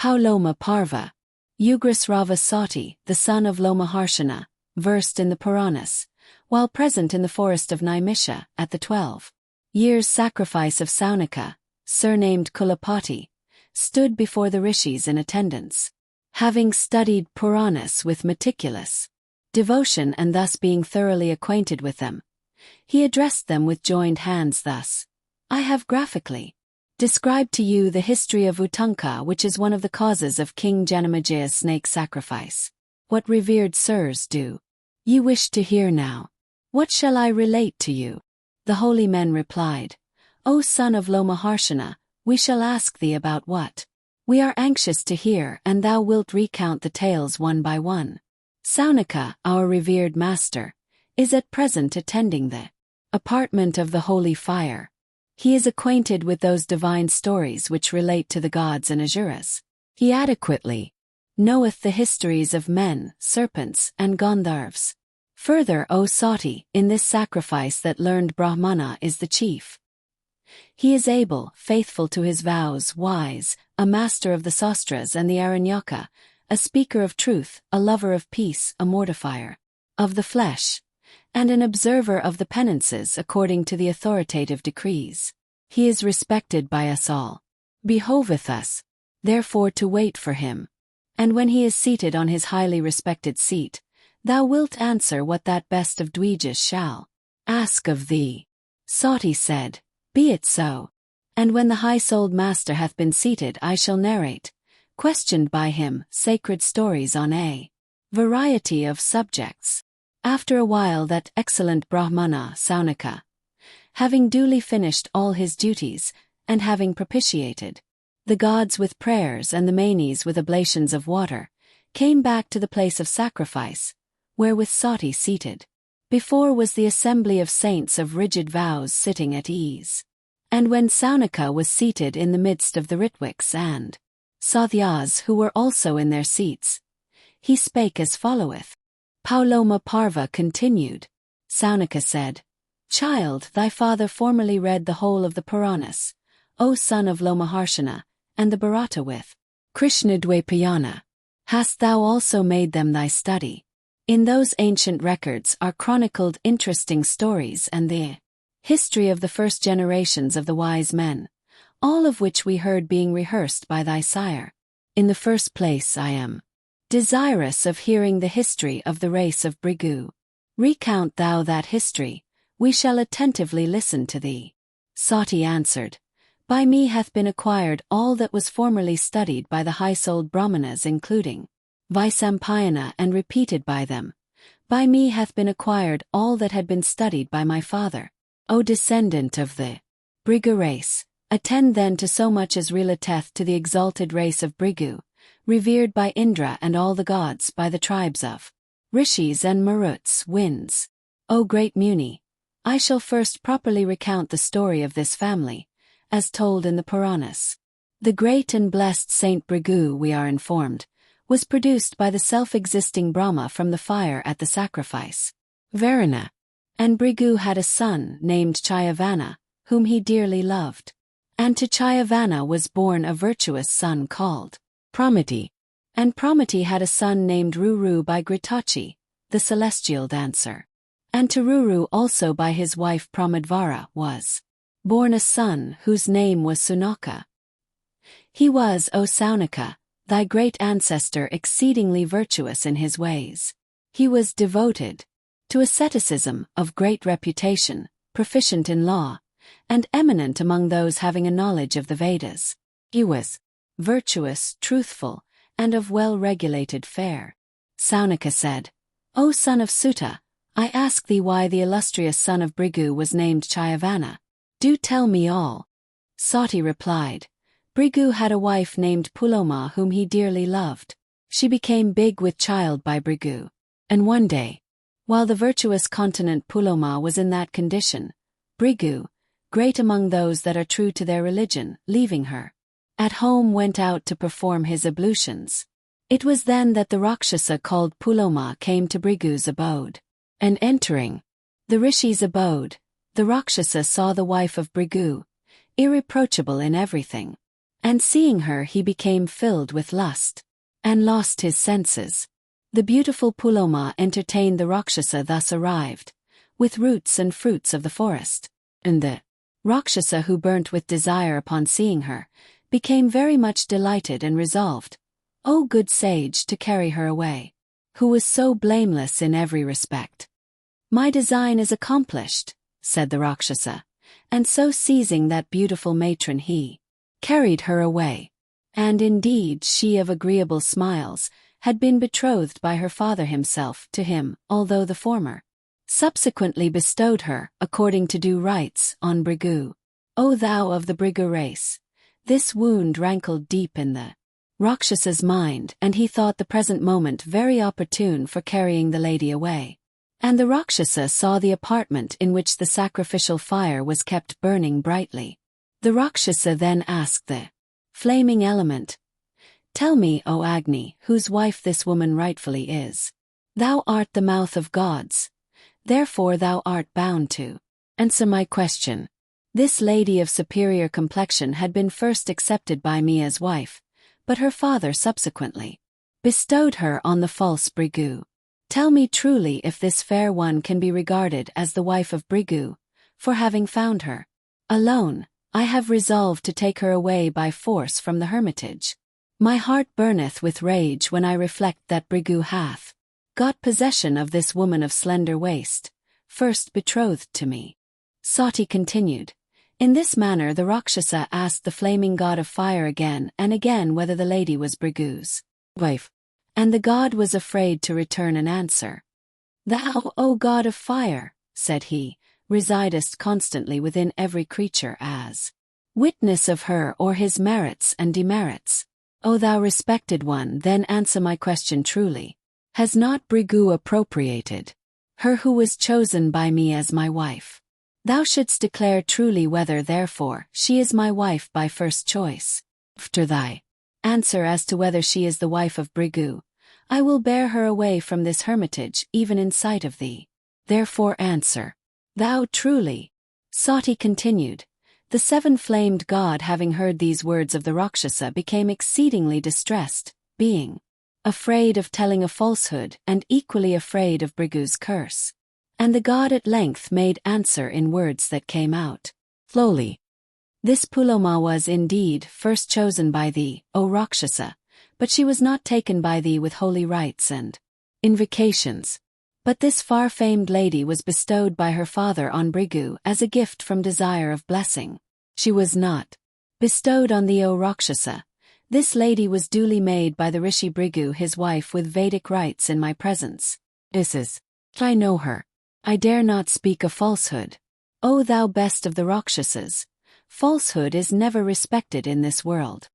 Loma Parva. Ugrisrava Sati, the son of Lomaharshana, versed in the Puranas, while present in the forest of Naimisha at the 12 years sacrifice of Saunaka, surnamed Kulapati, stood before the rishis in attendance. Having studied Puranas with meticulous devotion and thus being thoroughly acquainted with them, he addressed them with joined hands thus: I have graphically described to you the history of Utanka, which is one of the causes of King Janamajaya's snake sacrifice. What revered sirs do you wish to hear now? What shall I relate to you? The holy men replied, O son of Lomaharshana, we shall ask thee about what we are anxious to hear, and thou wilt recount the tales one by one. Saunaka, our revered master, is at present attending the apartment of the holy fire. He is acquainted with those divine stories which relate to the gods and asuras. He adequately knoweth the histories of men, serpents, and Gandharvas. Further, O Sati, in this sacrifice that learned Brahmana is the chief. He is able, faithful to his vows, wise, a master of the sastras and the Aranyaka, a speaker of truth, a lover of peace, a mortifier of the flesh, and an observer of the penances according to the authoritative decrees. He is respected by us all. Behoveth us, therefore, to wait for him. And when he is seated on his highly respected seat, thou wilt answer what that best of Dvijas shall ask of thee. Sati said, Be it so. And when the high-souled master hath been seated, I shall narrate, questioned by him, sacred stories on a variety of subjects. After a while that excellent Brahmana, Saunaka, having duly finished all his duties, and having propitiated the gods with prayers and the manes with oblations of water, came back to the place of sacrifice, where with Sati seated before was the assembly of saints of rigid vows sitting at ease. And when Saunaka was seated in the midst of the Ritwiks and Sathyas who were also in their seats, he spake as followeth. Loma Parva continued. Saunaka said, Child, thy father formerly read the whole of the Puranas, O son of Lomaharshana, and the Bharata with Krishnadvapayana. Hast thou also made them thy study? In those ancient records are chronicled interesting stories and the history of the first generations of the wise men, all of which we heard being rehearsed by thy sire. In the first place I am desirous of hearing the history of the race of Brigu. Recount thou that history, we shall attentively listen to thee. Sati answered, By me hath been acquired all that was formerly studied by the high-souled Brahmanas, including Vaisampayana, and repeated by them. By me hath been acquired all that had been studied by my father. O descendant of the Brigu race, attend then to so much as relateth to the exalted race of Brigu, revered by Indra and all the gods, by the tribes of Rishis and Maruts, winds. O great Muni, I shall first properly recount the story of this family, as told in the Puranas. The great and blessed Saint Brigu, we are informed, was produced by the self-existing Brahma from the fire at the sacrifice Varuna. And Brigu had a son named Chayavana, whom he dearly loved. And to Chayavana was born a virtuous son called Pramati. And Pramati had a son named Ruru by Gritachi, the celestial dancer. And to Ruru also by his wife Pramadvara was born a son whose name was Sunaka. He was, O Saunaka, thy great ancestor, exceedingly virtuous in his ways. He was devoted to asceticism, of great reputation, proficient in law, and eminent among those having a knowledge of the Vedas. He was virtuous, truthful, and of well-regulated fare. Saunaka said, O son of Sutta, I ask thee why the illustrious son of Brigu was named Chayavana. Do tell me all. Sati replied, Brigu had a wife named Puloma whom he dearly loved. She became big with child by Brigu. And one day, while the virtuous continent Puloma was in that condition, Brigu, great among those that are true to their religion, leaving her at home, went out to perform his ablutions. It was then that the Rakshasa called Puloma came to Brigu's abode. And entering the Rishi's abode, the Rakshasa saw the wife of Brigu, irreproachable in everything, And seeing her he became filled with lust, and lost his senses. The beautiful Puloma entertained the Rakshasa thus arrived, with roots and fruits of the forest. And the Rakshasa, who burnt with desire upon seeing her, became very much delighted and resolved, O good sage, to carry her away, who was so blameless in every respect. My design is accomplished, said the Rakshasa, and so seizing that beautiful matron he carried her away. And indeed she, of agreeable smiles, had been betrothed by her father himself to him, although the former subsequently bestowed her, according to due rites, on Bhrigu. O thou of the Bhrigu race! This wound rankled deep in the Rakshasa's mind, and he thought the present moment very opportune for carrying the lady away. And the Rakshasa saw the apartment in which the sacrificial fire was kept burning brightly. The Rakshasa then asked the flaming element, Tell me, O Agni, whose wife this woman rightfully is. Thou art the mouth of gods, therefore thou art bound to answer my question. This lady of superior complexion had been first accepted by me as wife, but her father subsequently bestowed her on the false Bhrigu. Tell me truly if this fair one can be regarded as the wife of Bhrigu, for having found her alone, I have resolved to take her away by force from the hermitage. My heart burneth with rage when I reflect that Bhrigu hath got possession of this woman of slender waist, first betrothed to me. Sati continued. In this manner the Rakshasa asked the flaming god of fire again and again whether the lady was Bhrigu's wife. And the god was afraid to return an answer. Thou, O god of fire, said he, residest constantly within every creature as witness of her or his merits and demerits. O thou respected one, then answer my question truly. Has not Bhrigu appropriated her who was chosen by me as my wife? Thou shouldst declare truly whether therefore she is my wife by first choice. After thy answer as to whether she is the wife of Bhrigu, I will bear her away from this hermitage even in sight of thee. Therefore answer thou truly. Sati continued. The seven-flamed god, having heard these words of the Rakshasa, became exceedingly distressed, being afraid of telling a falsehood and equally afraid of Bhrigu's curse. And the god at length made answer in words that came out slowly. This Puloma was indeed first chosen by thee, O Rakshasa, but she was not taken by thee with holy rites and invocations. But this far-famed lady was bestowed by her father on Bhrigu as a gift from desire of blessing. She was not bestowed on thee, O Rakshasa. This lady was duly made by the Rishi Bhrigu his wife with Vedic rites in my presence. This is, I know her. I dare not speak a falsehood. O thou best of the Rakshasas, falsehood is never respected in this world.